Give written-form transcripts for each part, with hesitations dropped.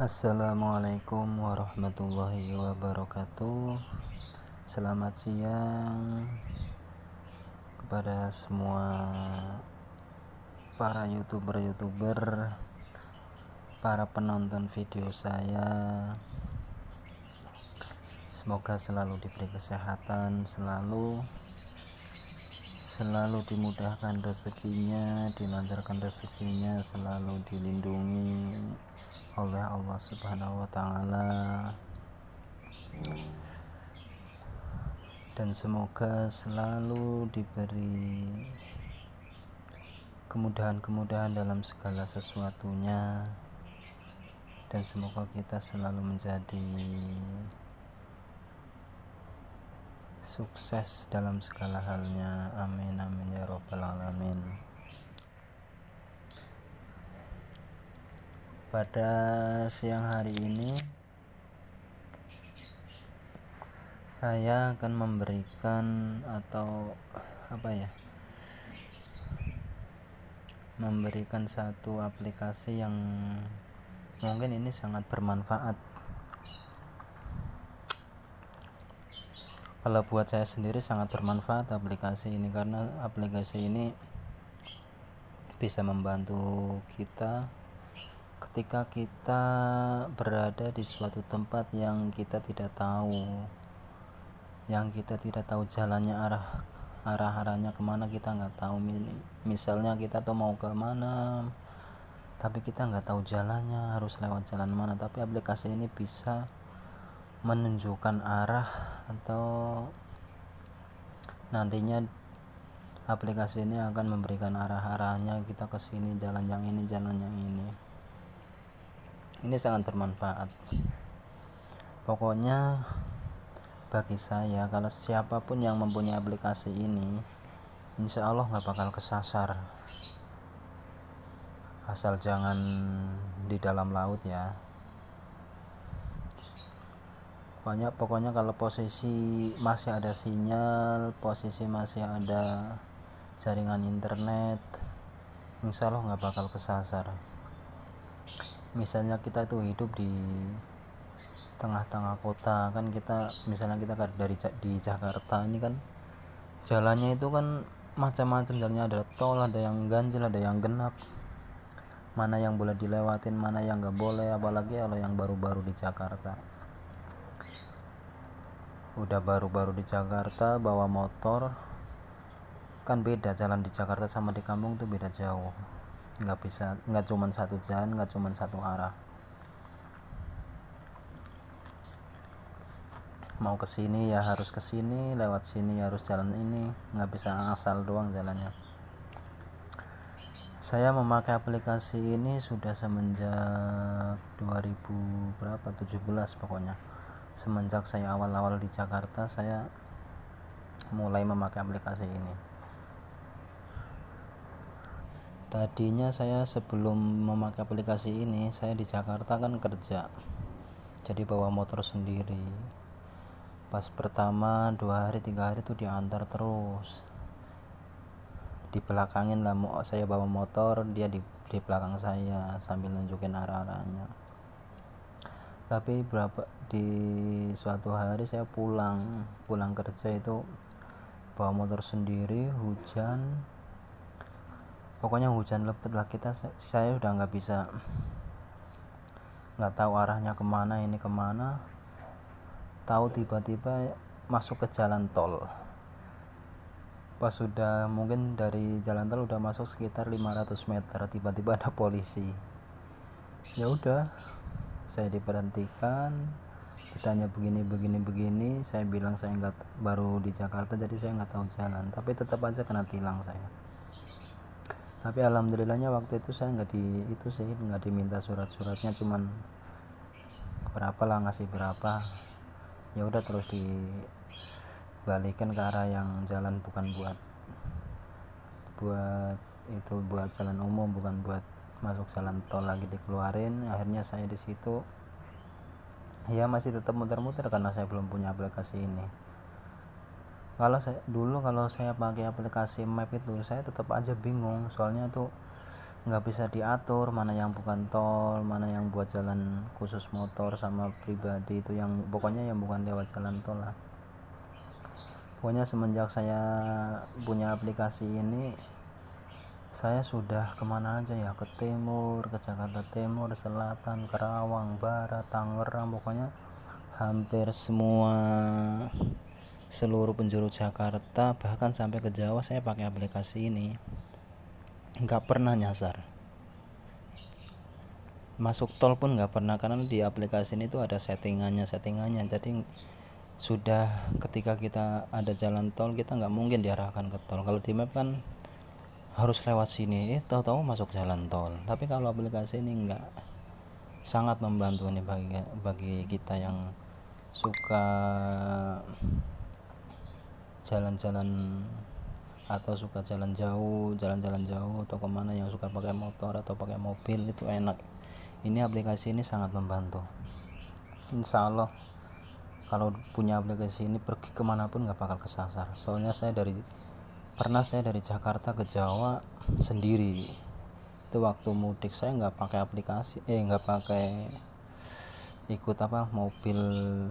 Assalamualaikum warahmatullahi wabarakatuh. Selamat siang kepada semua para youtuber, para penonton video saya. Semoga selalu diberi kesehatan, selalu dimudahkan rezekinya, dilancarkan rezekinya, selalu dilindungi oleh Allah Subhanahu wa Ta'ala, dan semoga selalu diberi kemudahan dalam segala sesuatunya, dan semoga kita selalu menjadi sukses dalam segala halnya. Amin amin ya robbal alamin. Pada siang hari ini saya akan memberikan memberikan satu aplikasi yang mungkin ini sangat bermanfaat. Kalau buat saya sendiri sangat bermanfaat aplikasi ini, karena aplikasi ini bisa membantu kita ketika kita berada di suatu tempat yang kita tidak tahu, jalannya, arahnya kemana kita nggak tahu. Misalnya kita tuh mau ke mana tapi kita nggak tahu jalannya, harus lewat jalan mana, tapi aplikasi ini bisa menunjukkan arah, atau nantinya aplikasi ini akan memberikan arahnya kita ke sini, jalan yang ini. Ini sangat bermanfaat. Pokoknya bagi saya, kalau siapapun yang mempunyai aplikasi ini, insya Allah nggak bakal kesasar, asal jangan di dalam laut ya. Pokoknya kalau posisi masih ada sinyal, posisi masih ada jaringan internet, insya Allah nggak bakal kesasar. Misalnya kita itu hidup di tengah-tengah kota kan, misalnya kita di Jakarta ini kan, jalannya itu kan macam-macam jalannya, ada tol, ada yang ganjil, ada yang genap, mana yang boleh dilewatin, mana yang nggak boleh. Apalagi kalau yang baru-baru di Jakarta, udah baru-baru di Jakarta bawa motor kan beda, jalan di Jakarta sama di kampung tuh beda jauh. Nggak cuma satu jalan, nggak cuma satu arah. Mau ke sini ya harus ke sini, lewat sini harus jalan ini, nggak bisa asal doang jalannya. Saya memakai aplikasi ini sudah semenjak 2017 pokoknya. Semenjak saya awal-awal di Jakarta, saya mulai memakai aplikasi ini. Tadinya saya sebelum memakai aplikasi ini, saya di Jakarta kan kerja, jadi bawa motor sendiri. Pas pertama 2 hari 3 hari tuh diantar terus, di belakangin lah. Saya bawa motor, dia di belakang saya sambil nunjukin arahnya. Tapi di suatu hari saya pulang kerja itu bawa motor sendiri, pokoknya hujan lebat lah. Saya udah nggak tahu arahnya kemana, ini kemana. Tahu tiba-tiba masuk ke jalan tol. Pas sudah mungkin dari jalan tol udah masuk sekitar 500 meter, tiba-tiba ada polisi. Ya udah, saya diberhentikan, ditanya begini. Saya bilang saya baru di Jakarta, jadi saya nggak tahu jalan, tapi tetap aja kena tilang saya. Tapi alhamdulillahnya waktu itu saya nggak diminta surat-suratnya, cuman ngasih berapa, ya udah terus dibalikin ke arah yang jalan, bukan buat jalan umum, bukan buat masuk jalan tol lagi, dikeluarin. Akhirnya saya di situ ya masih tetap muter-muter karena saya belum punya aplikasi ini. Kalau saya pakai aplikasi map itu, saya tetap aja bingung, soalnya tuh nggak bisa diatur mana yang bukan tol, mana yang buat jalan khusus motor sama pribadi, itu yang pokoknya yang bukan lewat jalan tol lah. Pokoknya semenjak saya punya aplikasi ini, saya sudah kemana aja ya, ke timur, ke Jakarta Timur, Selatan, Karawang, Barat, Tangerang, pokoknya hampir semua seluruh penjuru Jakarta, bahkan sampai ke Jawa saya pakai aplikasi ini, nggak pernah nyasar. Masuk tol pun nggak pernah, karena di aplikasi ini tuh ada settingannya. Jadi sudah ketika kita ada jalan tol, kita nggak mungkin diarahkan ke tol. Kalau di map kan harus lewat sini, tahu-tahu masuk jalan tol. Tapi kalau aplikasi ini nggak, sangat membantu nih bagi kita yang suka jalan-jalan atau suka jalan jauh atau kemana, yang suka pakai motor atau pakai mobil, itu enak. Ini aplikasi ini sangat membantu. Insya Allah kalau punya aplikasi ini pergi kemanapun nggak bakal kesasar. Soalnya saya dari Jakarta ke Jawa sendiri, itu waktu mudik saya nggak pakai aplikasi, nggak pakai ikut mobil,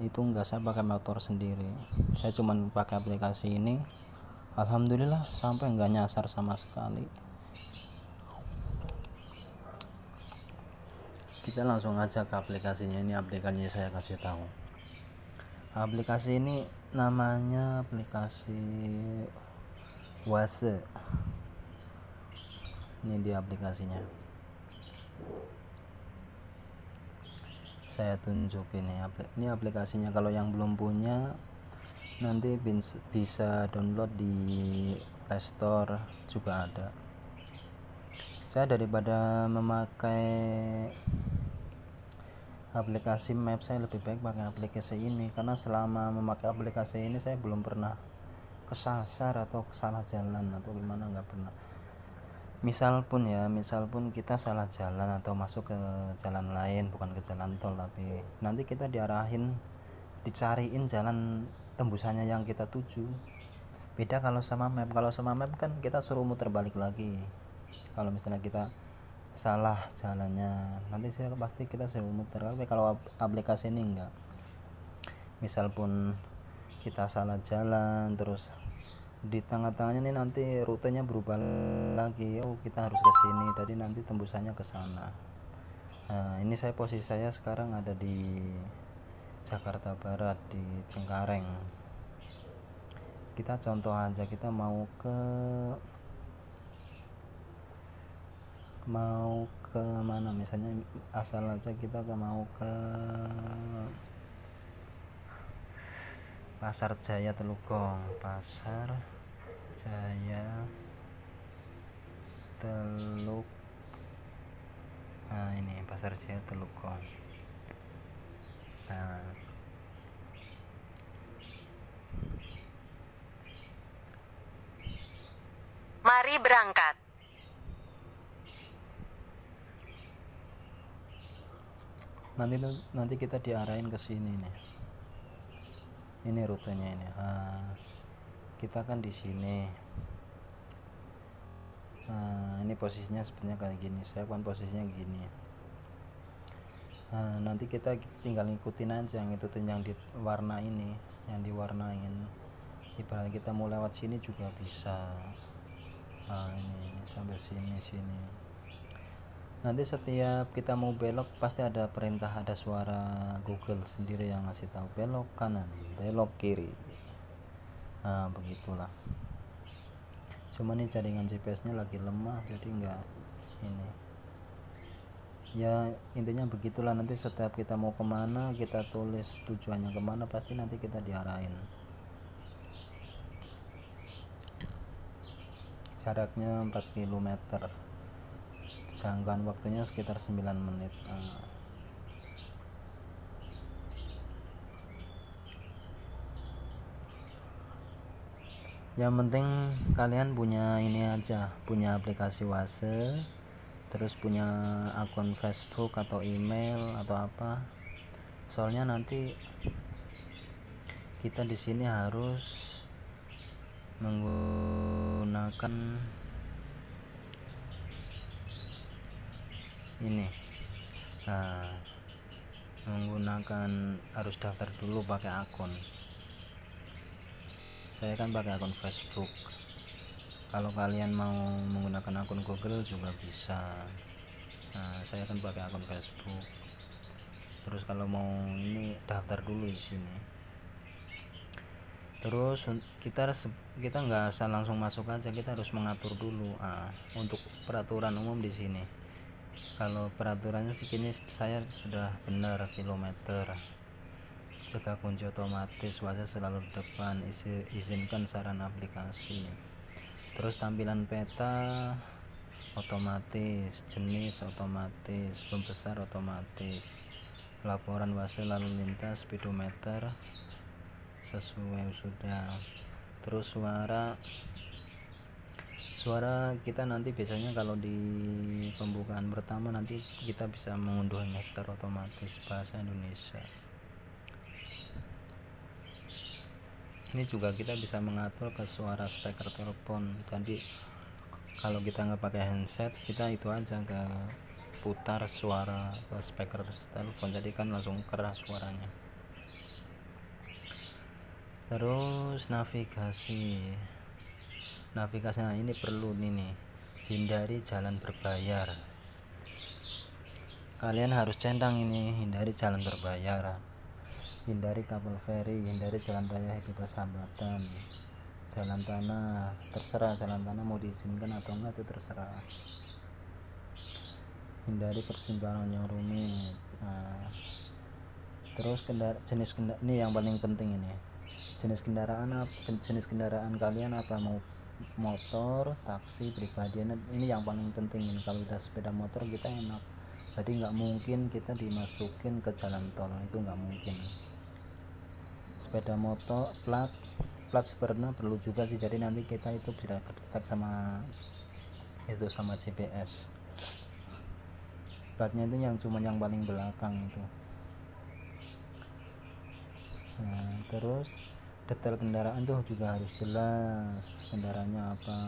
itu enggak, saya pakai motor sendiri. Saya cuman pakai aplikasi ini, alhamdulillah sampai nggak nyasar sama sekali. Kita langsung aja ke aplikasinya. Ini aplikasinya saya kasih tahu. Aplikasi ini namanya aplikasi Wase. Ini di aplikasinya. Saya tunjukin ini aplikasinya. Kalau yang belum punya nanti bisa download di Play Store juga ada. Saya daripada memakai aplikasi map, saya lebih baik pakai aplikasi ini, karena selama memakai aplikasi ini saya belum pernah kesasar atau salah jalan atau gimana, nggak pernah. Misal pun kita salah jalan atau masuk ke jalan lain, bukan ke jalan tol, tapi nanti kita dicariin jalan tembusannya yang kita tuju. Beda kalau sama map kan kita suruh muter balik lagi. Kalau misalnya kita salah jalannya, nanti pasti kita suruh muter. Tapi kalau aplikasi ini enggak. Misal pun kita salah jalan, terus di tengah-tengahnya nih nanti rutenya berubah lagi, kita harus ke sini, jadi nanti tembusannya ke sana. Nah, ini posisi saya sekarang ada di Jakarta Barat, di Cengkareng. Kita contoh aja, kita mau ke mana, misalnya asal aja kita mau ke Pasar Jaya Telukong. Nah, ini Pasar Jaya Telukong. Nah, mari berangkat. Nanti kita diarahin ke sini nih. Ini rutenya ini. Nah, kita kan di sini. Nah, ini posisinya sebenarnya kayak gini. Saya kan posisinya gini. Nah, nanti kita tinggal ngikutin aja, ngikutin yang di warna ini, yang diwarnain. Ibarat kita mau lewat sini juga bisa. Nah, ini sampai sini. Nanti setiap kita mau belok pasti ada perintah, ada suara Google sendiri yang ngasih tahu belok kanan, belok kiri. Nah, begitulah. Cuma nih jaringan GPS-nya lagi lemah, jadi enggak ini. Ya intinya begitulah. Nanti setiap kita mau kemana, kita tulis tujuannya kemana, pasti nanti kita diarahin. Jaraknya 4 km, jangkauan waktunya sekitar 9 menit. Yang penting kalian punya ini aja, punya aplikasi Wase, terus punya akun Facebook atau email atau apa. Soalnya nanti kita di sini harus menggunakan ini menggunakan harus daftar dulu pakai akun. Saya kan pakai akun Facebook. Kalau kalian mau menggunakan akun Google juga bisa. Saya kan pakai akun Facebook. Terus kalau mau ini daftar dulu di sini. Terus kita nggak asal langsung masuk aja, kita harus mengatur dulu. Untuk peraturan umum di sini. Kalau peraturannya segini, saya sudah benar kilometer, jaga kunci otomatis, wajah selalu di depan, izinkan saran aplikasi. Terus tampilan peta otomatis, jenis otomatis, pembesar otomatis, laporan hasil lalu lintas, speedometer sesuai sudah. Terus suara kita nanti biasanya kalau di pembukaan pertama nanti kita bisa mengunduhnya secara otomatis bahasa Indonesia. Ini juga kita bisa mengatur ke suara speaker telepon. Jadi kalau kita nggak pakai handset, kita itu aja ke putar suara ke speaker telepon, jadi kan langsung keras suaranya. Terus navigasinya ini perlu nih, hindari jalan berbayar. Kalian harus centang ini, hindari jalan berbayar, hindari kabel feri, hindari jalan raya hidup persahabatan, jalan tanah, terserah jalan tanah mau diizinkan atau enggak itu terserah. Hindari persimpangan yang rumit. Terus jenis kendaraan ini yang paling penting ini. Jenis kendaraan kalian apa, mau motor, taksi, pribadi, ini yang paling penting ini. Kalau udah sepeda motor kita enak, jadi nggak mungkin kita dimasukin ke jalan tol, itu nggak mungkin. Sepeda motor plat sebenarnya perlu juga sih, jadi nanti kita itu bisa kedetek sama GPS. Platnya itu yang paling belakang itu. Terus detail kendaraan tuh juga harus jelas, kendaraannya apa.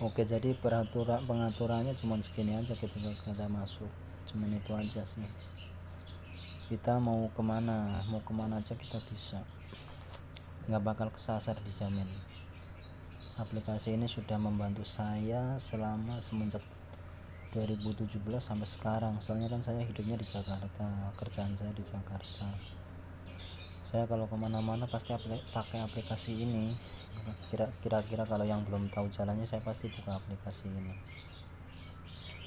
Oke, jadi pengaturannya cuma segini aja ketika kita masuk, cuma itu aja sih. Kita mau kemana aja kita bisa, nggak bakal kesasar, dijamin. Aplikasi ini sudah membantu saya semenjak 2017 sampai sekarang. Soalnya kan saya hidupnya di Jakarta, kerjaan saya di Jakarta. Saya kalau kemana-mana pasti pakai aplikasi ini. Kira-kira kalau yang belum tahu jalannya, saya pasti buka aplikasi ini.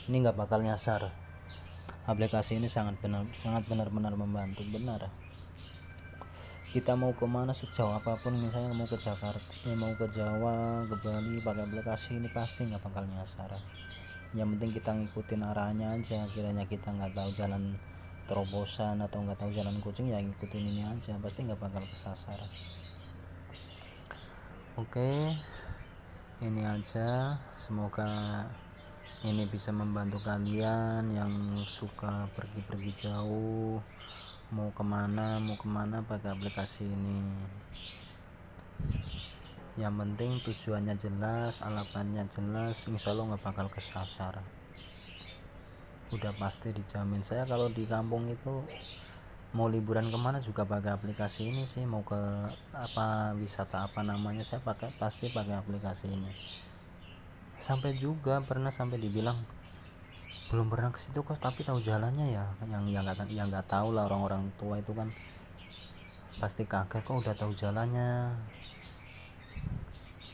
Ini nggak bakal nyasar. Aplikasi ini sangat benar-benar membantu, benar. Kita mau kemana sejauh apapun, misalnya mau ke Jakarta, mau ke Jawa, ke Bali, pakai aplikasi ini pasti nggak bakal nyasar. Yang penting kita ngikutin arahnya aja. Kiranya kita nggak tahu jalan terobosan atau nggak tahu jalan kucing, ya ngikutin ini aja, pasti nggak bakal kesasar. Oke, ini aja, semoga ini bisa membantu kalian yang suka pergi jauh, mau kemana pakai aplikasi ini. Yang penting tujuannya jelas, alamatnya jelas, insya Allah nggak bakal kesasar, udah pasti dijamin. Saya kalau di kampung itu mau liburan kemana juga pakai aplikasi ini sih. Mau ke wisata apa namanya, saya pasti pakai aplikasi ini. Sampai dibilang belum pernah ke situ kok, tapi tahu jalannya ya. Yang nggak tahu lah, orang-orang tua itu kan pasti kaget, kok udah tahu jalannya,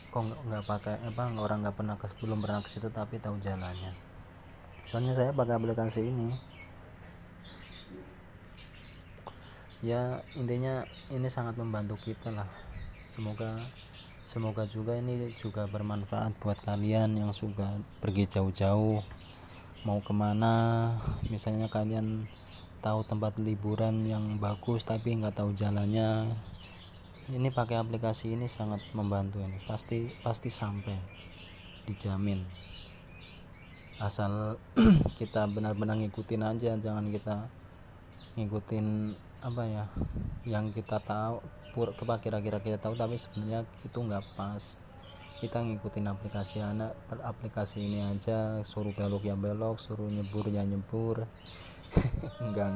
kok nggak pakai orang nggak pernah belum pernah ke situ tapi tahu jalannya. Soalnya saya pakai aplikasi ini. Ya intinya ini sangat membantu kita lah. Semoga juga ini juga bermanfaat buat kalian yang suka pergi jauh-jauh, mau kemana. Misalnya kalian tahu tempat liburan yang bagus tapi nggak tahu jalannya, ini pakai aplikasi ini sangat membantu. Ini pasti sampai, dijamin. Asal kita benar-benar ngikutin aja, jangan kita ngikutin apa ya, yang kita tahu kira-kira kita tahu, tapi sebenarnya itu nggak pas. Kita ngikutin aplikasi ini aja, suruh belok ya belok, suruh nyebur ya nyebur. enggak,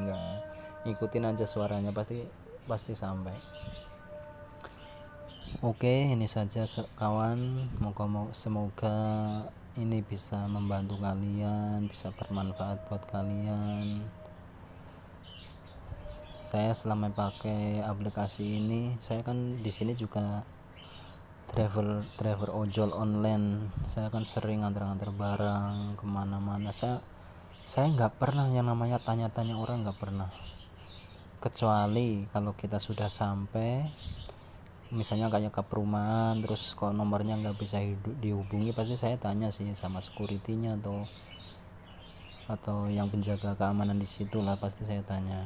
ngikutin aja suaranya, pasti sampai. Oke, ini saja kawan, semoga ini bisa membantu kalian, bisa bermanfaat buat kalian. Saya selama pakai aplikasi ini, saya kan di sini juga driver ojol online. Saya kan sering antar-antar barang kemana-mana. Saya nggak pernah yang namanya tanya-tanya orang, nggak pernah, kecuali kalau kita sudah sampai, misalnya kayak ke perumahan, terus kalau nomornya nggak bisa dihubungi, pasti saya tanya sih sama security-nya atau yang penjaga keamanan di situ lah, pasti saya tanya.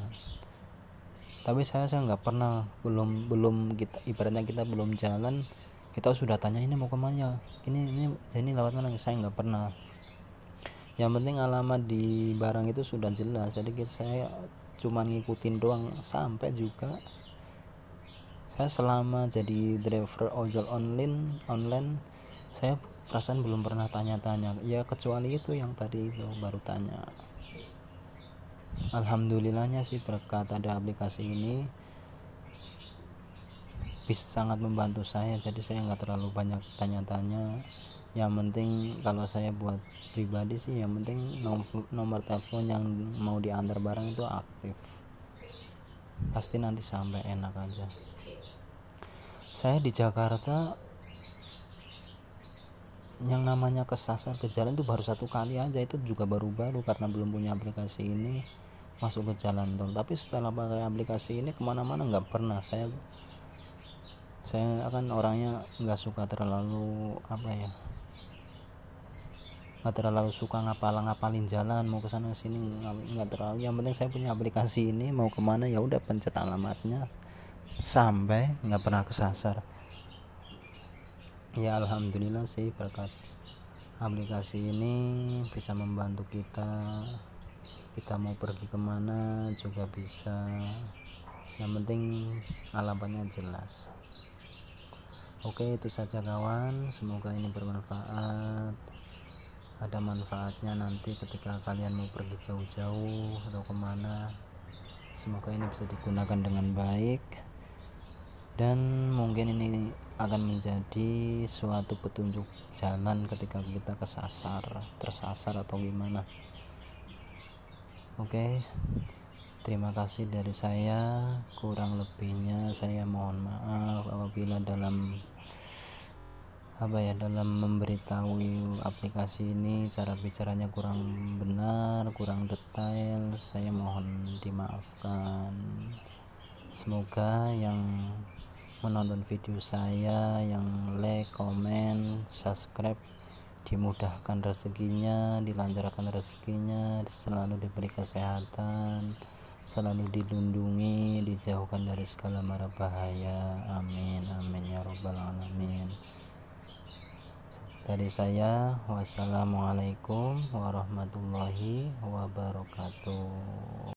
Tapi saya nggak pernah, belum kita, ibaratnya kita belum jalan kita sudah tanya ini mau kemana, ini lewat mana. Saya nggak pernah. Yang penting alamat di barang itu sudah jelas, jadi saya cuma ngikutin doang. Sampai juga saya selama jadi driver ojol online saya perasaan belum pernah tanya-tanya ya, kecuali itu yang tadi itu baru tanya. Alhamdulillahnya sih berkat ada aplikasi ini bisa sangat membantu saya, jadi saya nggak terlalu banyak tanya-tanya. Yang penting kalau saya buat pribadi sih, yang penting nomor telepon yang mau diantar barang itu aktif, pasti nanti sampai, enak aja. Saya di Jakarta yang namanya kesasar ke jalan itu baru 1 kali aja, itu juga baru-baru karena belum punya aplikasi ini, masuk ke jalan tol. Tapi setelah pakai aplikasi ini kemana-mana nggak pernah. Saya akan orangnya nggak suka terlalu nggak terlalu suka ngapalin jalan, mau kesana sini nggak terlalu. Yang penting saya punya aplikasi ini, mau kemana ya udah pencet alamatnya sampai, nggak pernah kesasar. Ya alhamdulillah sih berkat aplikasi ini bisa membantu kita mau pergi kemana juga bisa, yang penting alamatnya jelas. Oke, itu saja kawan, semoga ini bermanfaat, ada manfaatnya nanti ketika kalian mau pergi jauh-jauh atau kemana. Semoga ini bisa digunakan dengan baik, dan mungkin ini akan menjadi suatu petunjuk jalan ketika kita tersasar atau gimana. Oke, terima kasih dari saya, kurang lebihnya saya mohon maaf apabila dalam memberitahu aplikasi ini cara bicaranya kurang benar, kurang detail, saya mohon dimaafkan. Semoga yang menonton video saya, yang like, komen, subscribe, dimudahkan rezekinya, dilancarkan rezekinya, selalu diberi kesehatan, selalu dilindungi, dijauhkan dari segala mara bahaya. Amin amin ya robbal alamin. Dari saya, wassalamualaikum warahmatullahi wabarakatuh.